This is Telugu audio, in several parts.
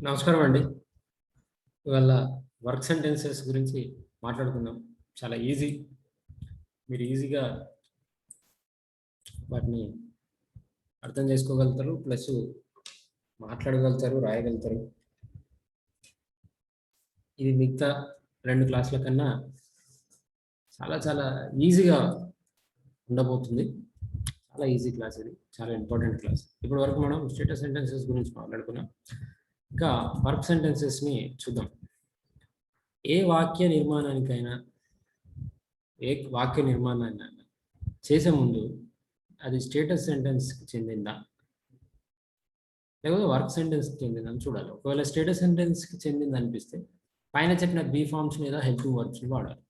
నమస్కారం అండి. ఇవాళ వర్క్ సెంటెన్సెస్ గురించి మాట్లాడుకుందాం. చాలా ఈజీ. మీరు ఈజీగా వాటిని అర్థం చేసుకోగలుగుతారు. ప్లస్ మాట్లాడగలుగుతారు, రాయగలుగుతారు. ఇది మిగతా 2 క్లాసుల కన్నా చాలా చాలా ఈజీగా ఉండబోతుంది. చాలా ఈజీ క్లాస్ ఇది. చాలా ఇంపార్టెంట్ క్లాస్. ఇప్పటి వరకు మనం స్టేటస్ సెంటెన్సెస్ గురించి మాట్లాడుకున్నాం. ఇంకా వర్క్ సెంటెన్సెస్ని చూద్దాం. ఏ వాక్య నిర్మాణానికైనా చేసే ముందు అది స్టేటస్ సెంటెన్స్కి చెందిందా లేకపోతే వర్క్ సెంటెన్స్కి చెందిందా అని చూడాలి. ఒకవేళ స్టేటస్ సెంటెన్స్కి చెందింది అనిపిస్తే పైన చెప్పిన బీ ఫార్మ్స్ మీద హెల్పింగ్ వర్బ్స్ని వాడాలి.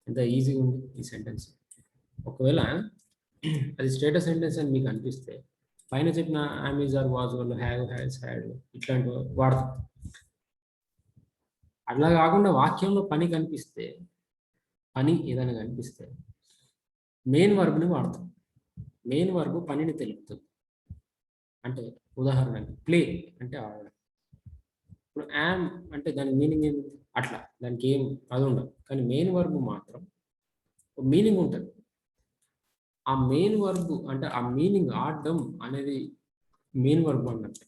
ఎంత ఈజీగా ఉంది ఈ సెంటెన్స్. ఒకవేళ అది స్టేటస్ సెంటెన్స్ అని మీకు అనిపిస్తే పైన చెప్పిన ఆమ్, ఆర్, వాజ్, వాళ్ళు హ్యావ్, హ్యాస్, హ్యాడ్ ఇట్లాంటివి వాడతాం. అట్లా కాకుండా వాక్యంలో పని కనిపిస్తే ఏదైనా కనిపిస్తే మెయిన్ వర్బ్ని వాడతాం. మెయిన్ వర్బ్ పనిని తెలుపుతుంది. అంటే ఉదాహరణకి ప్లే అంటే ఆడడం. ఇప్పుడు యామ్ అంటే దాని మీనింగ్ ఏమి? అట్లా దానికి ఏం అది ఉండదు. కానీ మెయిన్ వర్బ్ మాత్రం మీనింగ్ ఉంటుంది. ఆ మెయిన్ వర్బ్ అంటే ఆ మీనింగ్ ఆడడం అనేది మెయిన్ వర్బ్ అన్నట్టు.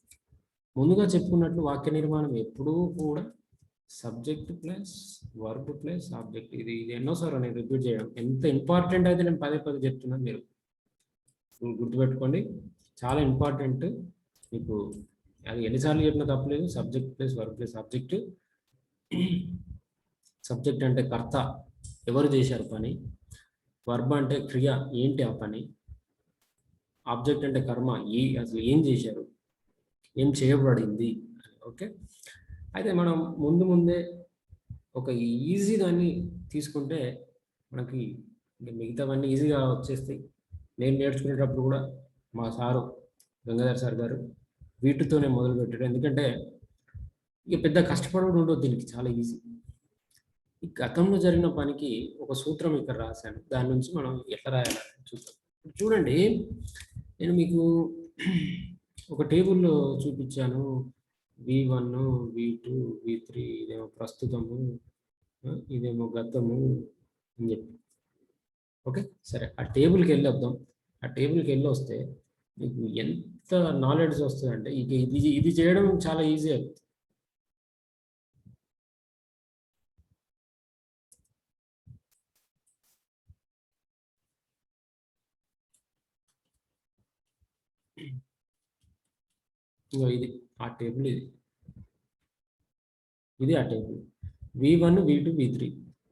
ముందుగా చెప్పుకున్నట్లు వాక్య నిర్మాణం ఎప్పుడూ కూడా subject plus verb plus object. ఇది ఎన్నోసార్లు నేను రిపీట్ చేయడం ఎంత ఇంపార్టెంట్ అయితే నేను పదే చెప్తున్నాను. మీరు గుర్తుపెట్టుకోండి, చాలా ఇంపార్టెంట్. మీకు అది ఎన్నిసార్లు చెప్పినా తప్పలేదు. Subject plus verb plus object. Subject అంటే కర్త, ఎవరు చేశారు పని. వర్బ్ అంటే క్రియ, ఏంటి ఆ పని. ఆబ్జెక్ట్ అంటే కర్మ, అసలు ఏం చేశారు, ఏం చేయబడింది. ఓకే, అయితే మనం ముందే ఒక ఈజీ దాన్ని తీసుకుంటే మనకి మిగతావన్నీ ఈజీగా వచ్చేస్తాయి. నేను నేర్చుకునేటప్పుడు కూడా మా సారు గంగాధర్ సార్ గారు వీటితోనే మొదలు పెట్టారు. ఎందుకంటే ఇక పెద్ద కష్టపడడం ఉండదు దీనికి, చాలా ఈజీ. ఈ గతంలో జరిగిన పనికి ఒక సూత్రం ఇక్కడ రాశాను. దాని నుంచి మనం ఎట్లా రాయాలని చూద్దాం. చూడండి, నేను మీకు ఒక టేబుల్లో చూపించాను. V1, V2, V3, ఇదేమో ప్రస్తుతము, ఇదేమో గతము అని చెప్పి. ఓకే, సరే, ఆ టేబుల్కి వెళ్ళి వద్దాం. ఆ టేబుల్కి వెళ్ళి వస్తే మీకు ఎంత నాలెడ్జ్ వస్తుందంటే ఇక ఇది చేయడం చాలా ఈజీ అవుతుంది. ఇది ఆ టేబుల్, ఇది ఆ table. V1, V2, V3.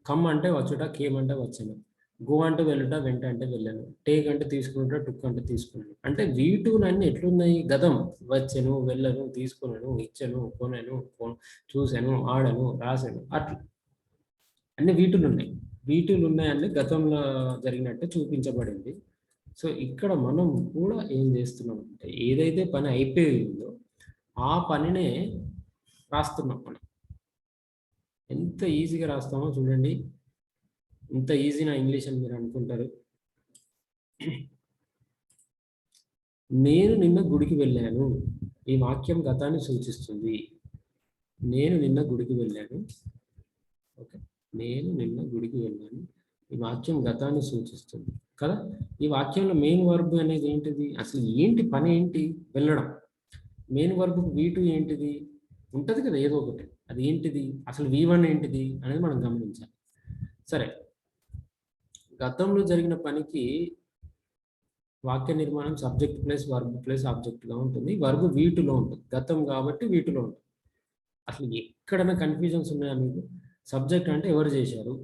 Come అంటే వచ్చుట, కేమ్ అంటే వచ్చాను, గో అంటే వెళ్ళుట, వెంట అంటే వెళ్ళాను, టేక్ అంటే తీసుకుంటా, టుక్ అంటే తీసుకున్నాను. అంటే V2 అన్ని ఎట్లున్నాయి? గతం. వచ్చాను, వెళ్ళను, తీసుకున్నాను, ఇచ్చాను, కొనాను, చూశాను, ఆడను, రాశాను, అట్లా అన్ని V2 ఉన్నాయి. V2 ఉన్నాయని గతంలో జరిగినట్టు చూపించబడింది. సో ఇక్కడ మనం కూడా ఏం చేస్తున్నాం అంటే ఏదైతే పని అయిపోయిందో ఆ పనినే రాస్తున్నాం. మనం ఎంత ఈజీగా రాస్తామో చూడండి. ఇంత ఈజీ నా ఇంగ్లీష్ అని మీరు అనుకుంటారు. నేను నిన్న గుడికి వెళ్ళాను. ఈ వాక్యం గతాన్ని సూచిస్తుంది. నేను నిన్న గుడికి వెళ్ళాను. ఓకే, నేను నిన్న గుడికి వెళ్ళాను. ఈ వాక్యం గతాన్ని సూచిస్తుంది కదా. ఈ వాక్యంలో మెయిన్ వర్బ్ అనేది ఏంటిది? అసలు ఏంటి పని? ఏంటి? వెళ్ళడం. మెయిన్ వర్బ్ V2 ఏంటిది? ఉంటుంది కదా ఏదో ఒకటి. అది ఏంటిది? అసలు V1 ఏంటిది అనేది మనం గమనించాలి. సరే, గతంలో జరిగిన పనికి వాక్య నిర్మాణం సబ్జెక్ట్ ప్లస్ వర్బ్ ప్లస్ ఆబ్జెక్ట్గా ఉంటుంది. వర్బ్ V2లో ఉంటుంది. గతం కాబట్టి V2లో ఉంటుంది. అసలు ఎక్కడైనా కన్ఫ్యూజన్స్ ఉన్నాయా మీకు? సబ్జెక్ట్ అంటే ఎవరు చేశారు,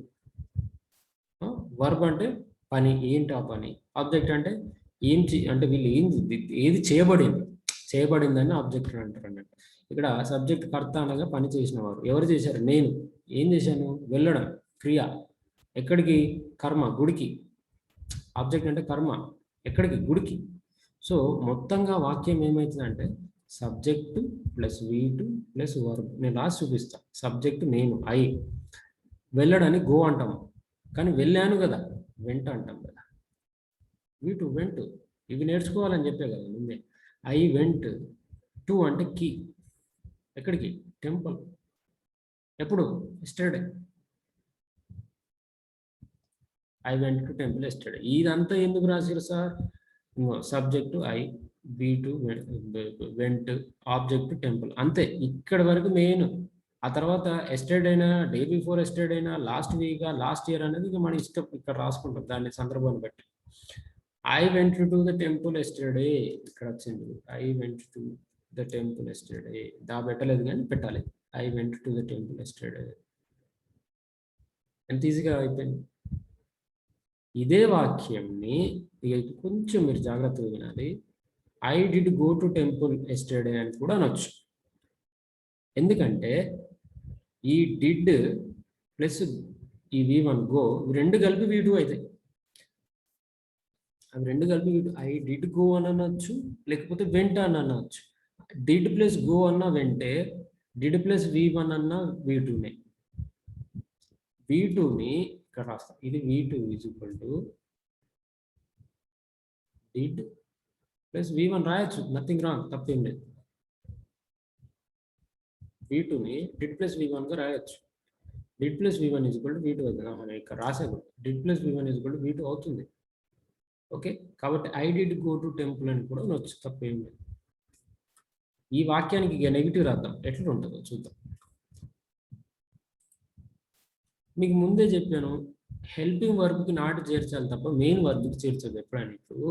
వర్బ్ అంటే పని, ఏంటి ఆ పని, ఆబ్జెక్ట్ అంటే అంటే వీళ్ళు ఏది చేయబడిందని ఆబ్జెక్ట్ అంటారు అన్నట్టు. ఇక్కడ సబ్జెక్ట్ కర్త అనగా పని చేసిన వారు. ఎవరు చేశారు? నేను. ఏం చేశాను? వెళ్ళడం, క్రియ. ఎక్కడికి? కర్మ, గుడికి. ఆబ్జెక్ట్ అంటే కర్మ, ఎక్కడికి? గుడికి. సో మొత్తంగా వాక్యం ఏమవుతుందంటే subject plus V2 plus verb. నేను రాసి చూపిస్తాను. సబ్జెక్ట్ నేను, ఐ. వెళ్ళడని గో అంటాము, కానీ వెళ్ళాను కదా, వెంట అంటాం కదా. V2 vent. ఇవి నేర్చుకోవాలని చెప్పే కదా ముందే. I went. టు అంటే కీ. ఎక్కడికి? టెంపుల్. ఎప్పుడు? Yesterday. I went to temple yesterday. ఇదంతా ఎందుకు రాశారు sir? Subject I, V two went, object temple, అంతే. ఇక్కడ వరకు మెయిన్. ఆ తర్వాత ఎస్టర్డే అయినా, డే బిఫోర్ ఎస్టర్డే అయినా, లాస్ట్ వీక్, లాస్ట్ ఇయర్ అనేది ఇక మన ఇష్టం. ఇక్కడ రాసుకుంటాం దాన్ని సందర్భాన్ని బట్టి. I went to the temple yesterday, ఇక్కడ వచ్చింది. I went to the temple yesterday. దా పెట్టలేదు కానీ పెట్టాలి. I went to the temple yesterday. ఎంత ఈజీగా అయిపోయింది. ఇదే వాక్యంని ఇక కొంచెం మీరు జాగ్రత్తగా వినాలి. I did go to temple yesterday అని కూడా అనొచ్చు. ఎందుకంటే ఈ డిడ్ ప్లస్ ఈ V1 గో, రెండు కలిపి V2 అవుతాయి. అవి రెండు కలిపి V2. ఐ డిడ్ గో అని అనొచ్చు, లేకపోతే వెంట అని అనొచ్చు. డిడ్ ప్లస్ గో అన్న వెంటే, డిడ్ ప్లస్ V1 అన్న V2నే. V2ని ఇక్కడ రాస్తాం. ఇది V2 is equal to did plus V1 రాయొచ్చు, నథింగ్ రాంగ్, తప్పేం లేదు. V2ని డిడ్ ప్లస్ V1 గా రాయొచ్చు. Did plus V1 is equal to V2 అవుతుంది. ఇక్కడ రాసాను did plus V1 is equal to V2 అవుతుంది. ఓకే, కాబట్టి I did go to temple అని కూడా అనొచ్చు, తప్పేం లేదు. ఈ వాక్యానికి ఇక నెగిటివ్ రాద్దాం, ఎట్లా ఉంటుందో చూద్దాం. మీకు ముందే చెప్పాను, హెల్పింగ్ వర్బ్కి నాట్ చేర్చాలి తప్ప మెయిన్ వర్బ్కి చేర్చదు ఎప్పుడైనా. ఇప్పుడు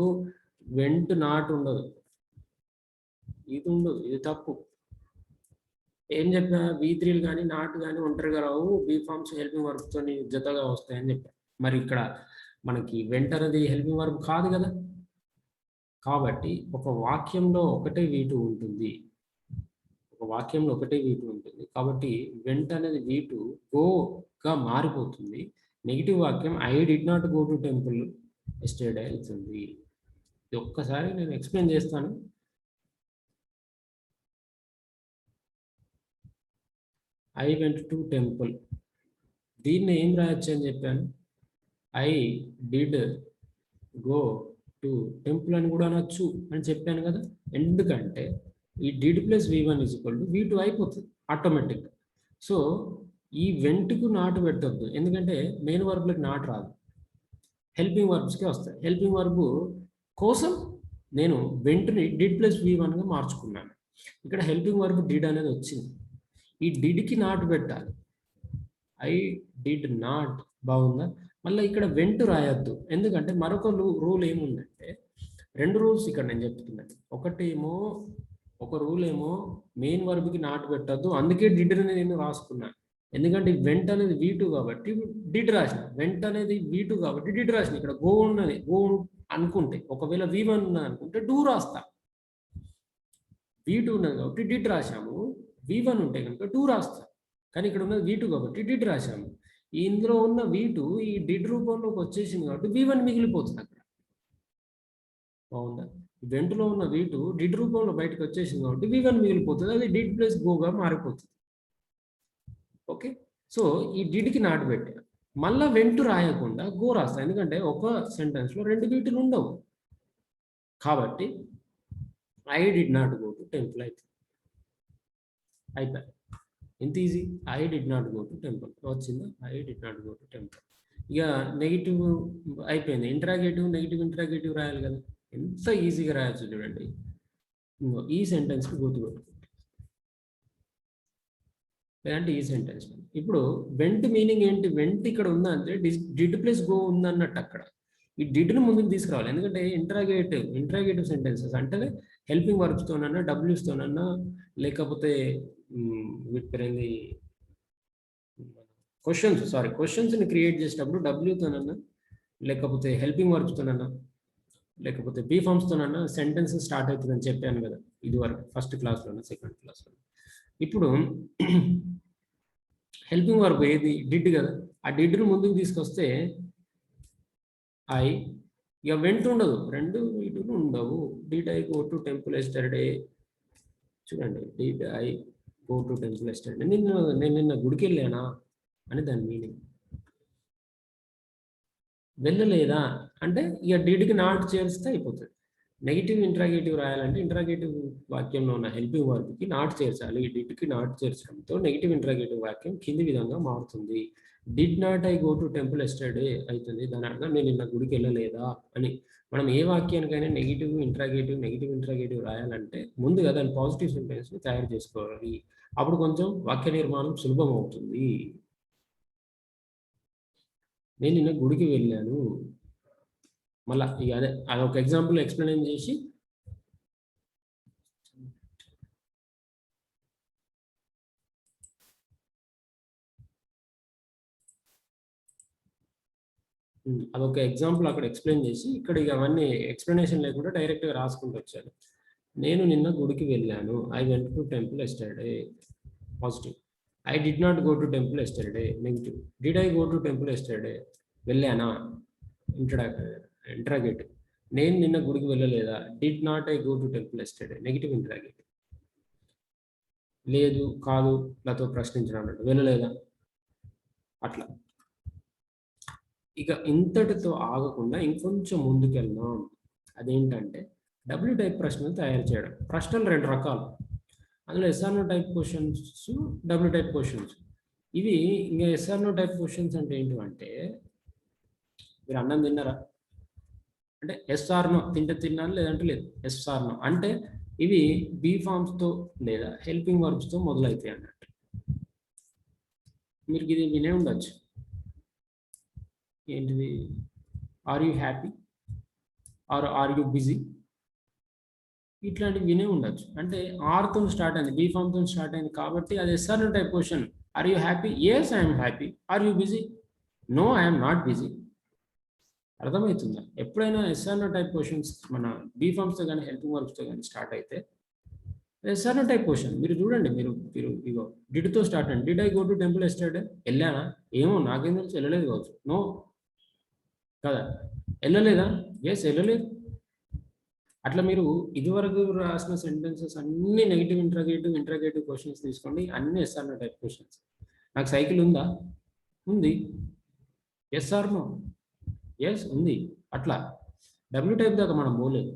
వెంట్ నాట్ ఉండదు, ఇది ఉండదు, ఇది తప్పు. ఏం చెప్పా? V3లు కానీ నాట్ కానీ ఒంటరిగా రావు, బీ ఫార్మ్స్ హెల్పింగ్ వర్బ్తో జతగా వస్తాయని చెప్పా. మరి ఇక్కడ మనకి వెంట అనేది హెల్పింగ్ వర్బ్ కాదు కదా. కాబట్టి ఒక వాక్యంలో ఒకటే V2 ఉంటుంది. ఒక వాక్యంలో ఒకటే V2 ఉంటుంది. కాబట్టి వెంట అనేది V2 గోగా మారిపోతుంది. నెగిటివ్ వాక్యం I did not go to temple yesterday అవుతుంది. ఇది ఒక్కసారి నేను ఎక్స్ప్లెయిన్ చేస్తాను. ఐ వెంట్ టు టెంపుల్, దీన్ని ఏం రాయొచ్చు అని చెప్పాను? I did go to temple అని కూడా అనొచ్చు అని చెప్పాను కదా. ఎందుకంటే ఈ did plus V1 is equal to V2 అయిపోతుంది ఆటోమేటిక్గా. సో ఈ వెంట్కు నాటు పెట్టద్దు, ఎందుకంటే మెయిన్ వర్బ్లకు నాటు రాదు, హెల్పింగ్ వర్బ్స్కే వస్తాయి. హెల్పింగ్ వర్బ్ కోసం నేను వెంట్ని డిడ్ ప్లస్ V1గా మార్చుకున్నాను. ఇక్కడ హెల్పింగ్ వర్బ్ డిడ్ అనేది వచ్చింది. ఈ డిడ్కి నాటు పెట్టాలి. ఐ డిడ్ నాట్, బాగుందా? మళ్ళీ ఇక్కడ వెంట్ రాయొద్దు, ఎందుకంటే మరొక రూల్ ఏముందంటే, రెండు రూల్స్ ఇక్కడ నేను చెప్తున్నాను. ఒక రూల్ ఏమో మెయిన్ వర్బ్కి నాటు పెట్టద్దు, అందుకే డిడ్ అని నేను రాసుకున్నాను. ఎందుకంటే వెంట్ అనేది V2 కాబట్టి డిడ్ రాసిన, వెంట్ అనేది V2 కాబట్టి డిడ్ రాసిన. ఇక్కడ గో ఉన్నది, గో అనుకుంటే, ఒకవేళ V1 ఉన్నది అనుకుంటే డూ రాస్తా. V2 ఉన్నది కాబట్టి డిడ్ రాసాము, V1 ఉంటే కనుక డూ రాస్తా. కానీ ఇక్కడ ఉన్నది V2 కాబట్టి డిడ్ రాసాము. ఇందులో ఉన్న V2 ఈ డిడ్ రూపంలోకి వచ్చేసింది కాబట్టి V1 మిగిలిపోతుంది అక్కడ. బాగుందా? వెంటలో ఉన్న V2 డిడ్ రూపంలో బయటకు వచ్చేసింది కాబట్టి V1 మిగిలిపోతుంది, అది డిడ్ ప్లస్ గోగా మారిపోతుంది. ఓకే, సో ఈ డిడ్కి నాటు పెట్టా, మళ్ళీ వెంటు రాయకుండా గో రాస్తా, ఎందుకంటే ఒక సెంటెన్స్లో రెండు వీటులు ఉండవు. కాబట్టి I did not go to temple అయిపోయి ఎంత easy. I did not go to temple వచ్చిందా? I did not go to temple. ఇక నెగిటివ్ అయిపోయింది, ఇంటరాగేటివ్ నెగిటివ్ ఇంటరాగేటివ్ రాయాలి కదా. ఎంత ఈజీగా రాయొచ్చు చూడండి. ఈ సెంటెన్స్కి గుర్తుపెట్టుకోండి, లేదంటే ఈ సెంటెన్స్. ఇప్పుడు వెంట్ మీనింగ్ ఏంటి? వెంట్ ఇక్కడ ఉందా అంటే డిడ్ ప్లస్ గో ఉందన్నట్టు. అక్కడ ఈ డిడ్ను ముందుకు తీసుకురావాలి, ఎందుకంటే ఇంటరాగేటివ్ సెంటెన్సెస్ అంటే హెల్పింగ్ వర్బ్స్తోనన్నా, డబ్ల్యూస్తోనన్నా, లేకపోతే వీటిపైంది క్వశ్చన్స్ని క్రియేట్ చేసేటప్పుడు డబ్ల్యూతోనన్నా, లేకపోతే హెల్పింగ్ వర్బ్స్తోనన్నా, లేకపోతే బీ ఫార్మ్స్తోనన్నా సెంటెన్స్ స్టార్ట్ అవుతుందని చెప్పాను కదా ఇది వరకు, ఫస్ట్ క్లాస్లోనా సెకండ్ క్లాస్లో. ఇప్పుడు హెల్పింగ్ వర్బ్ ఏది? డిడ్ కదా. ఆ డిడ్ను ముందుకు తీసుకొస్తే ఐ, ఇక వెంట ఉండదు, రెండు వీటులు ఉండవు. Did I go to temple yesterday, చూడండి, did I go to temple yesterday, నేను నిన్న గుడికి వెళ్ళానా అని దాని మీనింగ్. వెళ్ళలేదా అంటే ఇక డిడ్కి నాట్ చేస్తే అయిపోతుంది. నెగిటివ్ ఇంట్రాగేటివ్ రాయాలంటే ఇంట్రాగేటివ్ వాక్యంలో ఉన్న హెల్పింగ్ వర్బ్కి నాట్ చేర్చాలి. డిడ్కి నాట్ చేర్చడంతో నెగిటివ్ ఇంట్రాగేటివ్ వాక్యం కింది విధంగా మారుతుంది. Did not I go to temple yesterday అవుతుంది. దాని అర్థం నేను నిన్న గుడికి వెళ్ళలేదా అని. మనం ఏ వాక్యానికైనా నెగిటివ్ ఇంట్రాగేటివ్ రాయాలంటే ముందుగా దాని పాజిటివ్ సెంటెన్స్ని తయారు చేసుకోవాలి. అప్పుడు కొంచెం వాక్య నిర్మాణం సులభం అవుతుంది. నేను నిన్న గుడికి వెళ్ళాను. మళ్ళీ ఇక అదే అదొక ఎగ్జాంపుల్ ఎక్స్ప్లెయిన్ చేసి అదొక ఎగ్జాంపుల్ అక్కడ ఎక్స్ప్లెయిన్ చేసి ఇక్కడ ఇక అవన్నీ ఎక్స్ప్లెనేషన్ లేకుండా డైరెక్ట్గా రాసుకుంటూ వచ్చాను. నేను నిన్న గుడికి వెళ్ళాను. I went to temple yesterday. Positive. I did not go to temple yesterday. Negative. Did I go to temple yesterday. వెళ్ళానా? ఇంట్రాగేటివ్. నేను నిన్న గుడికి వెళ్ళలేదా? Did not I go to temple yesterday. Negative interrogative. లేదు, కాదు, నాతో ప్రశ్నించడం అన్నట్టు. వెళ్ళలేదా అట్లా. ఇక ఇంతటితో ఆగకుండా ఇంకొంచెం ముందుకెళ్దాం. అదేంటంటే డబ్ల్యూ టైప్ ప్రశ్నలు తయారు చేయడం. ప్రశ్నలు 2 రకాలు. అందులో yes or no type questions, W type questions. ఇవి ఇంకా ఎస్ఆర్నో టైప్ క్వశ్చన్స్ అంటే ఏంటంటే మీరు అన్నం తిన్నారా అంటే ఎస్ఆర్నో తిన్నాను లేదంటే లేదు. ఎస్ఆర్నో అంటే ఇవి బీ ఫార్మ్స్తో లేదా హెల్పింగ్ వర్బ్స్తో మొదలవుతాయి అన్నట్టు. మీరు ఇది వినే ఉండొచ్చు. ఏంటిది? Are you happy are you busy, ఇట్లాంటివి వినే ఉండొచ్చు. అంటే ఆర్తో స్టార్ట్ అయింది, బీ ఫామ్తో స్టార్ట్ అయింది కాబట్టి అది yes or no type question. Are you happy? Yes I'm happy. Are you busy? No I'm not busy. అర్థమవుతుందా? ఎప్పుడైనా ఎస్ఆర్నో టైప్ క్వశ్చన్స్ మన బీ ఫామ్స్తో కానీ హెల్పింగ్ వర్బ్స్తో కానీ స్టార్ట్ అయితే ఎస్ఆర్నో టైప్ క్వశ్చన్. మీరు చూడండి, మీరు ఇగో డిడ్తో స్టార్ట్ అండి. Did I go to temple yesterday? వెళ్ళానా? ఏమో నాకేం తెలుసు, వెళ్ళలేదు కావచ్చు. నో కదా. వెళ్ళలేదా? ఎస్ వెళ్ళలేదు. అట్లా మీరు ఇదివరకు రాసిన సెంటెన్సెస్ అన్ని నెగిటివ్ ఇంట్రాగేటివ్ క్వశ్చన్స్ తీసుకోండి. అన్ని ఎస్ఆర్నో టైప్ క్వశ్చన్స్. నాకు సైకిల్ ఉందా? ఉంది. Yes are no? ఎస్ ఉంది. అట్లా డబ్ల్యూ టైప్ దాకా మనం పోలేదు.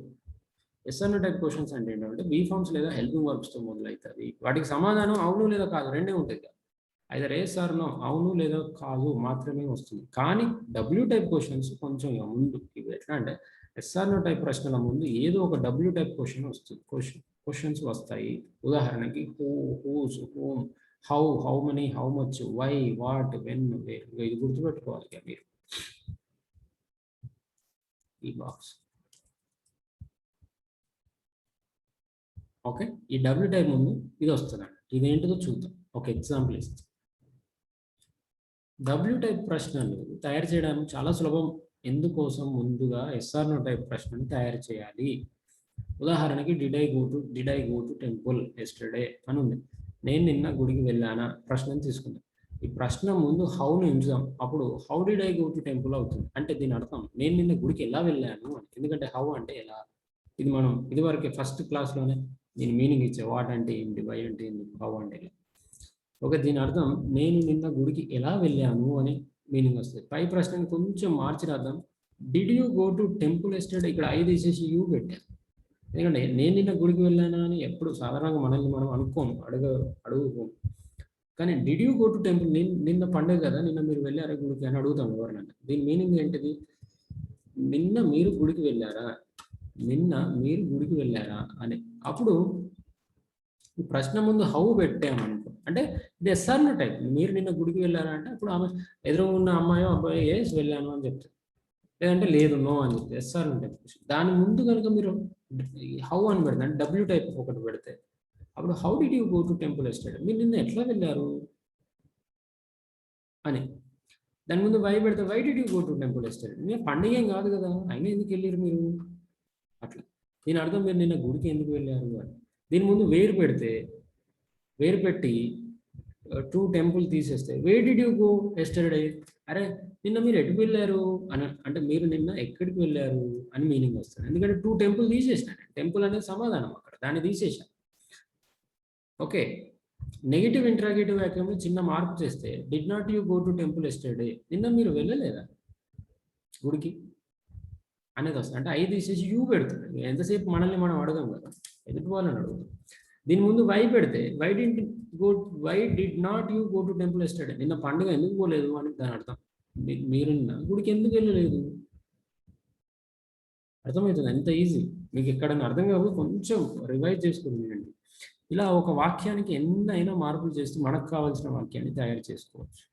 ఎస్ఆర్నో టైప్ క్వశ్చన్స్ అంటే ఏంటంటే బీ ఫార్మ్స్ లేదా హెల్పింగ్ వర్బ్స్తో మొదలవుతుంది. వాటికి సమాధానం అవును లేదా కాదు రెండే ఉంటుంది. ఐదర్ ఎస్ ఆర్ నో, అవును లేదా కాదు మాత్రమే వస్తుంది. కానీ డబ్ల్యూ టైప్ క్వశ్చన్స్ కొంచెం ముందు. ఇవి ఎట్లా అంటే ఎస్ఆర్నో టైప్ ప్రశ్నల ముందు ఏదో ఒక డబ్ల్యూ టైప్ క్వశ్చన్ వస్తుంది. క్వశ్చన్స్ వస్తాయి. ఉదాహరణకి who, whose, whom, how many, how much, why, what, when, where. ఇది గుర్తుపెట్టుకోవాలి ఇక మీరు. ఈ బాక్స్ ఓకే. ఈ డబ్ల్యూ టైప్ ముందు ఇది వస్తుందండి. ఇదేంటిదో చూద్దాం. ఒక ఎగ్జాంపుల్ ఇస్తాం. డబ్ల్యూ టైప్ ప్రశ్నలు తయారు చేయడానికి చాలా సులభం. ఎందుకోసం? ముందుగా ఎస్ఆర్నో టైప్ ప్రశ్నను తయారు చేయాలి. ఉదాహరణకి did I go to temple yesterday అని ఉంది. నేను నిన్న గుడికి వెళ్ళానా ప్రశ్నను తీసుకుందాం. ఈ ప్రశ్న ముందు హౌను ఉంచుదాం. అప్పుడు how did I go to temple అవుతుంది. అంటే దీని అర్థం నేను నిన్న గుడికి ఎలా వెళ్ళాను అని. ఎందుకంటే హౌ అంటే ఎలా. ఇది మనం ఇదివరకే ఫస్ట్ క్లాస్లోనే దీని మీనింగ్ ఇచ్చే. వాట్ అంటే ఏంటి, వై అంటే ఏంటి, హౌ అంటే ఎలా. ఓకే, దీని అర్థం నేను నిన్న గుడికి ఎలా వెళ్ళాను అని మీనింగ్ వస్తుంది. పై ప్రశ్నను కొంచెం మార్చి రాద్దాం. Did you go to temple yesterday? ఇక్కడ ఐ తీసేసి యూ పెట్టాను. ఎందుకంటే నేను నిన్న గుడికి వెళ్ళానా అని ఎప్పుడు సాధారణంగా మనల్ని మనం అనుకోము, అడుగుకోము. కానీ did you go to temple, నిన్న పండుగ కదా, నిన్న మీరు వెళ్ళారా గుడికి అని అడుగుతాం ఎవరినన్నా. దీని మీనింగ్ ఏంటిది? నిన్న మీరు గుడికి వెళ్ళారా, నిన్న మీరు గుడికి వెళ్ళారా అని. అప్పుడు ఈ ప్రశ్న ముందు హౌ పెట్టామనుకో అంటే ఇది ఎస్ఆర్నో టైప్. మీరు నిన్న గుడికి వెళ్ళారా అంటే అప్పుడు ఆమె ఎదురు ఉన్న అమ్మాయో అబ్బాయో ఎస్ వెళ్ళాను అని చెప్తారు. లేదంటే లేదు, నో అని చెప్తే ఎస్ఆర్నో టైప్. దాని ముందు కనుక మీరు హౌ అని పెడతారు అంటే డబ్ల్యూ టైప్ ఒకటి పెడితే అప్పుడు how did you go to temple yesterday? మీరు నిన్న ఎట్లా వెళ్ళారు అని. దాని ముందు వై పెడితే why did you go to temple yesterday? నేను పండుగ ఏం కాదు కదా, అయినా ఎందుకు వెళ్ళారు మీరు అట్లా. దీని అర్థం మీరు నిన్న గుడికి ఎందుకు వెళ్ళారు అని. దీని ముందు వేరు పెడితే వేరు పెట్టి టు టెంపుల్ తీసేస్తే wear did you go yesterday? అరే నిన్న మీరు ఎటు వెళ్ళారు అని. అంటే మీరు నిన్న ఎక్కడికి వెళ్ళారు అని మీనింగ్ వస్తుంది. ఎందుకంటే టు టెంపుల్ తీసేసినాను. టెంపుల్ అనేది సమాధానం అక్కడ, దాన్ని తీసేసాను. ఓకే. నెగిటివ్ ఇంట్రాగేటివ్ వాక్యంలో చిన్న మార్పు చేస్తే did not you go to temple yesterday? నిన్న మీరు వెళ్ళలేదా గుడికి? అనేది వస్తుంది. అంటే ఐ తీసేసి యూ పెడుతుంది. ఎంతసేపు మనల్ని మనం అడగం కదా, ఎదుటి వాళ్ళని అడుగుతాం. దీని ముందు వై పెడితే why did not you go to temple yesterday, నిన్న పండుగ ఎందుకు పోలేదు అని దాని అర్థం. మీరు నిన్న గుడికి ఎందుకు వెళ్ళలేదు. అర్థమవుతుంది, ఎంత ఈజీ. మీకు ఎక్కడైనా అర్థం కాకపోతే కొంచెం రివైజ్ చేసుకుని వినండి. ఇలా ఒక వాక్యానికి ఎన్నైనా మార్పులు చేస్తూ మనకు కావాల్సిన వాక్యాన్ని తయారు చేసుకోవచ్చు.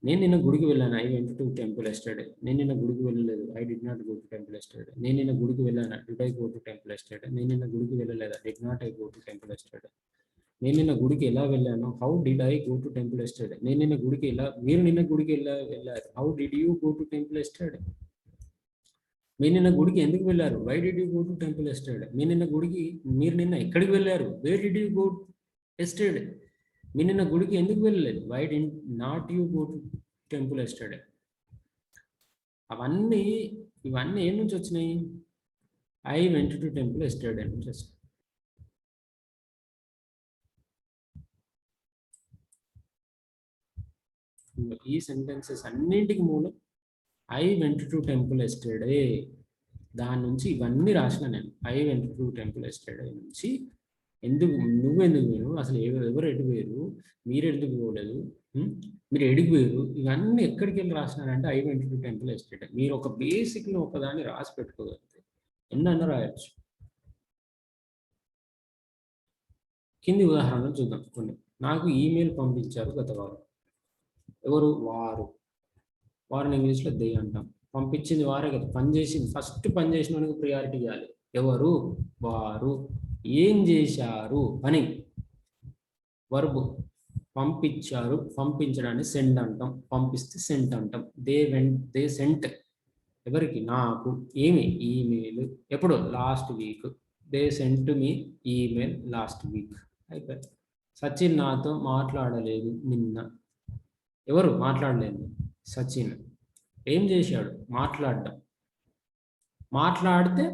నేను నిన్న గుడికి వెళ్ళాను, I went to temple yesterday. నేను నిన్న గుడికి వెళ్ళలేదు, I did not go to temple yesterday. నేను నిన్న గుడికి వెళ్ళాను, did I go to temple yesterday. నేను నిన్న గుడికి వెళ్ళలేదా, did not I go to temple yesterday. నేను నిన్న గుడికి ఎలా వెళ్ళాను, how did I go to temple yesterday. నేను నిన్న గుడికి మీరు నిన్న గుడికి వెళ్ళారు, how did you go to temple yesterday. మీరు నిన్న గుడికి ఎందుకు వెళ్ళారు, why did you go to temple yesterday. మీరు నిన్న ఎక్కడికి వెళ్ళారు, where did you go yesterday. మీరు నిన్న గుడికి ఎందుకు వెళ్ళలేదు, why did not you go to temple yesterday. ఇవన్నీ ఏం నుంచి వచ్చినాయి, I went to temple yesterday నుంచి వచ్చినాయి. ఈ సెంటెన్సెస్ అన్నింటికి మూలం I went to temple yesterday. దాని నుంచి ఇవన్నీ రాసిన నేను. I went to temple yesterday నుంచి నువ్వెందుకు వేరు, అసలు ఎవరు ఎటు వేరు, మీరు ఎందుకు పోలేదు, మీరు ఎడికి వేరు, ఇవన్నీ ఎక్కడికి వెళ్ళి రాసినారంటే I went to temple yesterday. మీరు ఒక బేసిక్ని ఒకదాన్ని రాసి పెట్టుకోగలిగితే ఎన్నన్నా రాయొచ్చు. కింది ఉదాహరణలు చూద్దాం కొన్ని. నాకు ఈమెయిల్ పంపించారు గత వారం. ఎవరు, వారిని ఇంగ్లీష్లో దే అంటాం. పంపించింది వారే కదా, ఫస్ట్ పని చేసిన వానికి ప్రియారిటీ ఇవ్వాలి. ఎవరు, వారు. ఏం చేశారు, పని. వర్బ్, పంపించారు, పంపించడాన్ని సెండ్ అంటాం, పంపిస్తే సెంట్ అంటాం. దే సెంట్ ఎవరికి, నాకు. ఏమి, ఈమెయిల్. ఎప్పుడు, last week. They sent me email last week. అయిపోయింది. సచిన్ నాతో మాట్లాడలేదు నిన్న. ఎవరు మాట్లాడలేదు, సచిన్. ఏం చేశాడు, మాట్లాడడం. మాట్లాడితే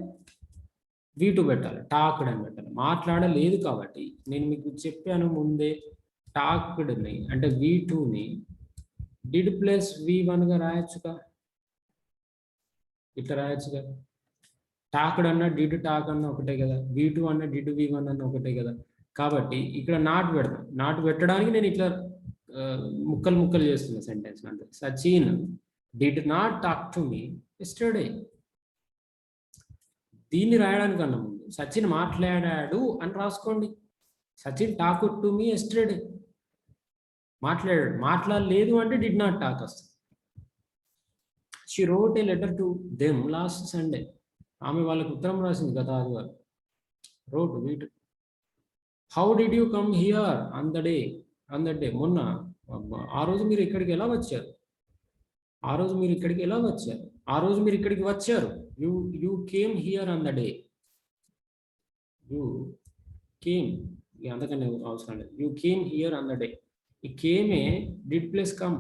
V2 పెట్టాలి, టాక్డ్ అని పెట్టాలి. మాట్లాడలేదు కాబట్టి నేను మీకు చెప్పాను ముందే, టాక్డ్ని అంటే V2ని డిడ్ ప్లస్ V1గా రాయొచ్చుగా, ఇట్లా రాయొచ్చుగా. టాక్డ్ అన్న డిడ్ టాక్ అన్న ఒకటే కదా, V2 అన్న డిడ్ V1 అన్న ఒకటే కదా. కాబట్టి ఇక్కడ నాట్ పెడతాం. నాట్ పెట్టడానికి నేను ఇట్లా ముక్కలు చేస్తున్నా సెంటెన్స్. అంటే Sachin did not talk to me yesterday. దీన్ని రాయడానికన్నా ముందు సచిన్ మాట్లాడాడు అని రాసుకోండి. Sachin talk to me yesterday. మాట్లాడాడు. మాట్లాడలేదు అంటే డిడ్ నాట్ టాక్ వస్తుంది. She wrote a letter to them last Sunday. ఆమె వాళ్ళకి ఉత్తరం రాసింది గత ఆదివారం. Wrote wheat. How did you come here on the day. మొన్న. ఆ రోజు మీరు ఇక్కడికి ఎలా వచ్చారు. ఆ రోజు మీరు ఇక్కడికి వచ్చారు. You came here on the day. You came, అంతకన్నా అవసరం లేదు. You came here on the day. ఈ కేమే did plus come.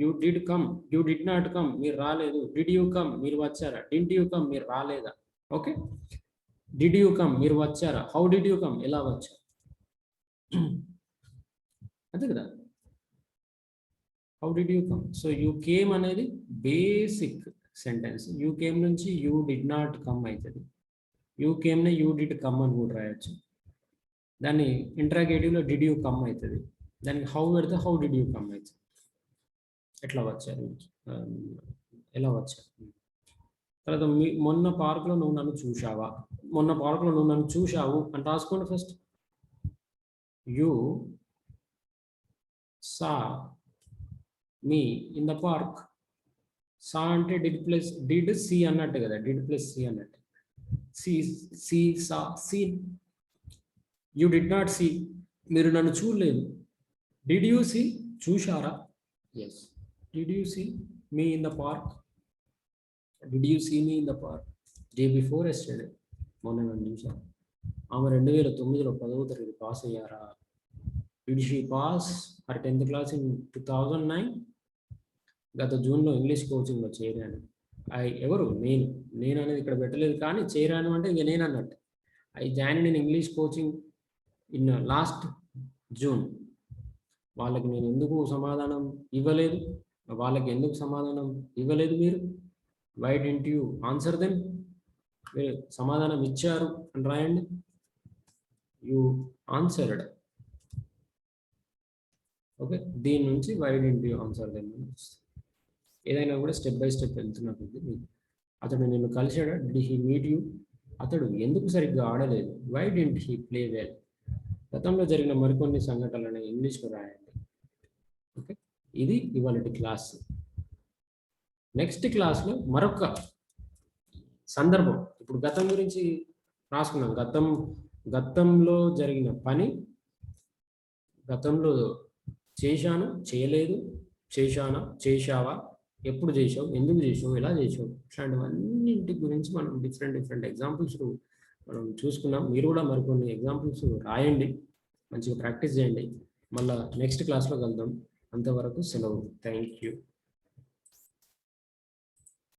You did come, you did not come, మీరు రాలేదు. డిడ్ యూ కమ్, మీరు వచ్చారా. డింట్ యూ కమ్, మీరు రాలేదా. ఓకే. డిడ్ యూ కమ్, మీరు వచ్చారా. హౌ డిడ్ యూ కమ్, ఎలా వచ్చారు. అంతే కదా. How did you come. So you came అనేది బేసిక్ సెంటెన్స్. యూ కేమ్ నుంచి యూ డిడ్ నాట్ కమ్ అవుతుంది. యూ కేమ్ని యూ డిడ్ కమ్ అని కూడా రాయొచ్చు. దాన్ని ఇంట్రాగేటివ్లో డిడ్ యూ కమ్ అవుతుంది. దానికి హౌ పెడితే హౌ డిడ్ యూ కమ్ అవుతుంది. ఎట్లా వచ్చారు, ఎలా వచ్చారు. తర్వాత మొన్న పార్కులో నువ్వు నన్ను చూశావా. మొన్న పార్కులో నువ్వు నన్ను చూశావు అని రాసుకోండి first. You saw me in the park. Saw అంటే డిడ్ సి అన్నట్టు కదా, డిడ్ ప్లస్ సి అన్నట్టు. See saw see. You did not see, మీరు నన్ను చూడలేదు. డిడ్ యూ సి, చూశారా. Yes. Did you see me in the park. Did you see me in the park. Day before yesterday, మొన్న నన్ను చూశాను. ఆమె 2009లో 10వ తరగతి పాస్ అయ్యారా. Did she pass her 10th class in 2009. గత జూన్లో ఇంగ్లీష్ కోచింగ్లో చేరాను. ఎవరు, నేను అనేది ఇక్కడ పెట్టలేదు, కానీ చేరాను అంటే ఇక నేను అన్నట్టు. I join in English coaching in last June. వాళ్ళకి నేను ఎందుకు సమాధానం ఇవ్వలేదు, మీరు why didn't you answer them? మీరు సమాధానం ఇచ్చారు అని రాయండి. You answered. ఓకే, దీని నుంచి why didn't you answer them అని వస్తుంది. ఏదైనా కూడా స్టెప్ బై స్టెప్ వెళ్తున్నప్పుడు అతడు నిన్ను కలిశాడా? Did he meet you? అతడు ఎందుకు సరిగ్గా ఆడలేదు? Why didn't he play well? గతంలో జరిగిన మరికొన్ని సంఘటనలను ఇంగ్లీష్లో రాయండి. ఓకే, ఇది ఇవాళ క్లాస్. నెక్స్ట్ క్లాస్లో మరొక సందర్భం, ఇప్పుడు గతం గురించి రాసుకున్నాం. గతంలో జరిగిన పని, గతంలో చేశాను, చేయలేదు, చేశానా, చేశావా, ఎప్పుడు చేసావు, ఎందుకు చేసావు, ఎలా చేసావు, ఇట్లాంటివన్నింటి గురించి మనం డిఫరెంట్ ఎగ్జాంపుల్స్ మనం చూసుకున్నాం. మీరు కూడా మరికొన్ని ఎగ్జాంపుల్స్ రాయండి, మంచిగా ప్రాక్టీస్ చేయండి. మళ్ళీ నెక్స్ట్ క్లాస్లో కలుద్దాం. అంతవరకు సెలవు. Thank you.